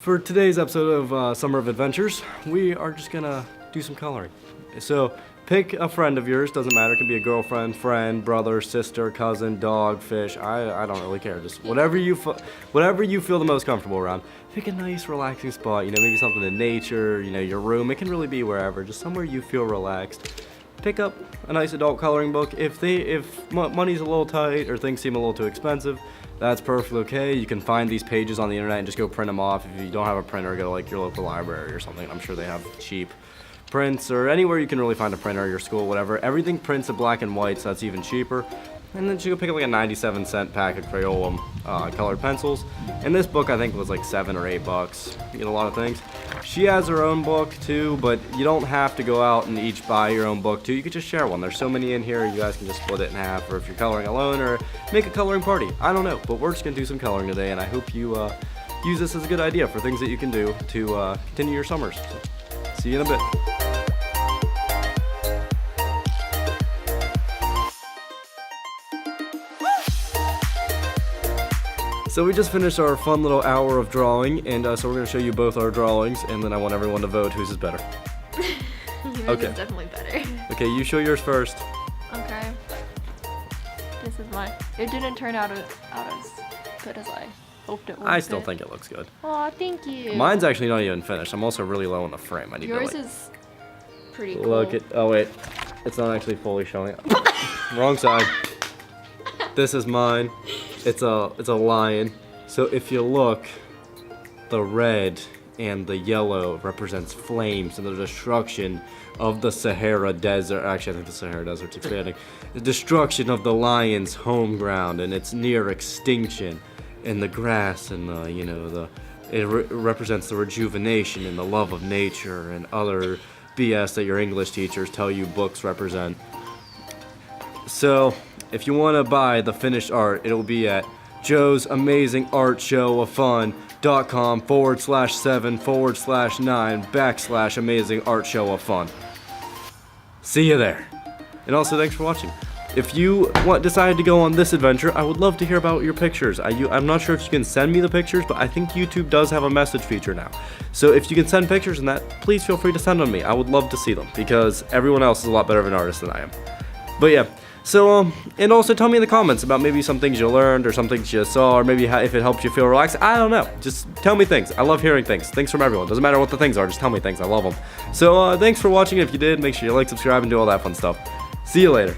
For today's episode of Summer of Adventures, we are just gonna do some coloring. So pick a friend of yours, doesn't matter, it can be a girlfriend, friend, brother, sister, cousin, dog, fish, I don't really care, just whatever you feel the most comfortable around. Pick a nice relaxing spot, maybe something in nature, your room, it can really be wherever, just somewhere you feel relaxed. Pick up a nice adult coloring book. If money's a little tight or things seem a little too expensive, that's perfectly okay. You can find these pages on the internet and just go print them off. If you don't have a printer, go to like your local library or something. I'm sure they have cheap prints, or anywhere you can really find a printer, your school, whatever. Everything prints in black and white, so that's even cheaper. And then you go pick up like a 97-cent pack of Crayola colored pencils. And this book I think was like $7 or $8. You get a lot of things. She has her own book too, but you don't have to go out and each buy your own book too. You could just share one. There's so many in here, you guys can just split it in half, or if you're coloring alone, or make a coloring party. I don't know, but we're just gonna do some coloring today, and I hope you use this as a good idea for things that you can do to continue your summers. So, see you in a bit. So we just finished our fun little hour of drawing, and so we're going to show you both our drawings, and then I want everyone to vote whose is better. Yours Okay. is definitely better. Okay, you show yours first. Okay. This is mine. It didn't turn out as good as I hoped it would. I still think it looks good. Aw, thank you. Mine's actually not even finished. I'm also really low on the frame. I need Yours to is pretty cool. look at. Oh wait, it's not actually fully showing up. Wrong side. This is mine. It's a lion. So if you look, the red and the yellow represents flames and the destruction of the Sahara Desert. Actually, I think the Sahara Desert's expanding. The destruction of the lion's home ground and its near extinction. And the grass and it represents the rejuvenation and the love of nature and other BS that your English teachers tell you books represent. So, if you want to buy the finished art, it'll be at Joe's Amazing Art Show of Fun.com/7/9/Amazing Art Show of Fun. See you there. And also, thanks for watching. If you decided to go on this adventure, I would love to hear about your pictures. I'm not sure if you can send me the pictures, but I think YouTube does have a message feature now. So if you can send pictures in that, please feel free to send them to me. I would love to see them, because everyone else is a lot better of an artist than I am. But yeah. So, and also tell me in the comments about maybe some things you learned, or some things you saw, or maybe if it helped you feel relaxed. I don't know. Just tell me things. I love hearing things. Things from everyone. Doesn't matter what the things are. Just tell me things. I love them. So, thanks for watching. If you did, make sure you like, subscribe, and do all that fun stuff. See you later.